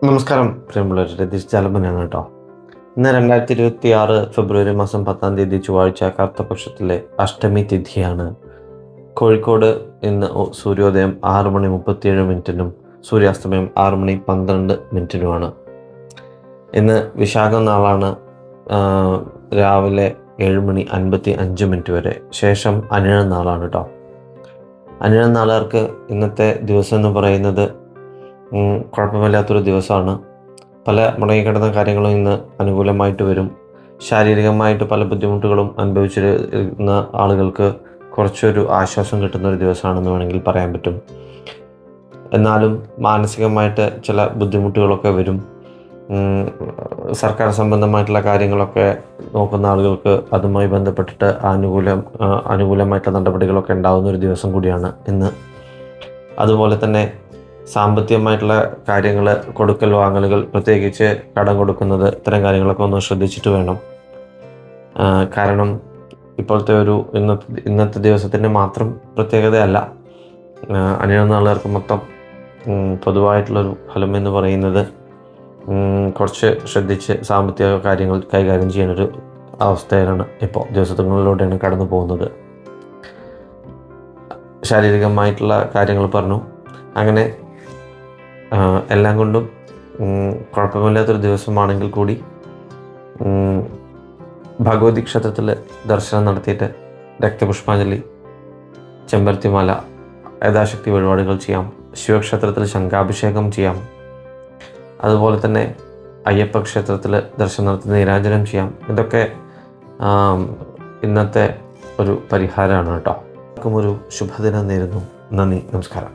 നമസ്കാരം പ്രിയമുള്ളവർ, രതീഷ് ജാലപ്പനാണ് കേട്ടോ. ഇന്ന് 2026 ഫെബ്രുവരി മാസം 10 ചൊവ്വാഴ്ച കറുത്തപക്ഷത്തിലെ അഷ്ടമി തിഥിയാണ്. കോഴിക്കോട് ഇന്ന് സൂര്യോദയം 6:37 സൂര്യാസ്തമയം 6:12 ഇന്ന് വിശാഖം നാളാണ്. രാവിലെ 7:55 വരെ. ശേഷം അനിഴം നാളാണ് കേട്ടോ. അനിഴം നാളുകാർക്ക് ഇന്നത്തെ ദിവസം എന്ന് പറയുന്നത് കുഴപ്പമില്ലാത്തൊരു ദിവസമാണ്. പല മുടങ്ങിക്കിടന്ന കാര്യങ്ങളും ഇന്ന് അനുകൂലമായിട്ട് വരും. ശാരീരികമായിട്ട് പല ബുദ്ധിമുട്ടുകളും അനുഭവിച്ചിരുന്ന ആളുകൾക്ക് കുറച്ചൊരു ആശ്വാസം കിട്ടുന്ന ഒരു ദിവസമാണെന്ന് വേണമെങ്കിൽ പറയാൻ പറ്റും. എന്നാലും മാനസികമായിട്ട് ചില ബുദ്ധിമുട്ടുകളൊക്കെ വരും. സർക്കാർ സംബന്ധമായിട്ടുള്ള കാര്യങ്ങളൊക്കെ നോക്കുന്ന ആളുകൾക്ക് അതുമായി ബന്ധപ്പെട്ടിട്ട് അനുകൂലമായിട്ടുള്ള നടപടികളൊക്കെ ഉണ്ടാകുന്ന ഒരു ദിവസം കൂടിയാണ് ഇന്ന്. അതുപോലെ തന്നെ സാമ്പത്തികമായിട്ടുള്ള കാര്യങ്ങൾ, കൊടുക്കൽ വാങ്ങലുകൾ, പ്രത്യേകിച്ച് കടം കൊടുക്കുന്നത്, ഇത്തരം കാര്യങ്ങളൊക്കെ ഒന്ന് ശ്രദ്ധിച്ചിട്ട് വേണം. കാരണം ഇപ്പോഴത്തെ ഇന്നത്തെ ദിവസത്തിൻ്റെ മാത്രം പ്രത്യേകതയല്ല, അനിഴം നാളുകാർക്ക് മൊത്തം പൊതുവായിട്ടുള്ളൊരു ഫലം എന്ന് പറയുന്നത് കുറച്ച് ശ്രദ്ധിച്ച് സാമ്പത്തിക കാര്യങ്ങൾ കൈകാര്യം ചെയ്യുന്നൊരു അവസ്ഥയിലാണ് ഇപ്പോൾ ദിവസങ്ങളിലൂടെയാണ് കടന്നു പോകുന്നത്. ശാരീരികമായിട്ടുള്ള കാര്യങ്ങൾ പറഞ്ഞു. അങ്ങനെ എല്ലാം കൊണ്ടും കുഴപ്പമില്ലാത്തൊരു ദിവസമാണെങ്കിൽ കൂടി ഭഗവതി ക്ഷേത്രത്തിൽ ദർശനം നടത്തിയിട്ട് രക്തപുഷ്പാഞ്ജലി, ചെമ്പരത്തിമാല, യഥാശക്തി വഴിപാടുകൾ ചെയ്യാം. ശിവക്ഷേത്രത്തിൽ ശംഖാഭിഷേകം ചെയ്യാം. അതുപോലെ തന്നെ അയ്യപ്പ ക്ഷേത്രത്തിൽ ദർശനം നടത്തി നീരാഞ്ജനം ചെയ്യാം. ഇതൊക്കെ ഇന്നത്തെ ഒരു പരിഹാരമാണ് കേട്ടോ. എല്ലാവർക്കും ഒരു ശുഭദിനം നേരുന്നു. നന്ദി, നമസ്കാരം.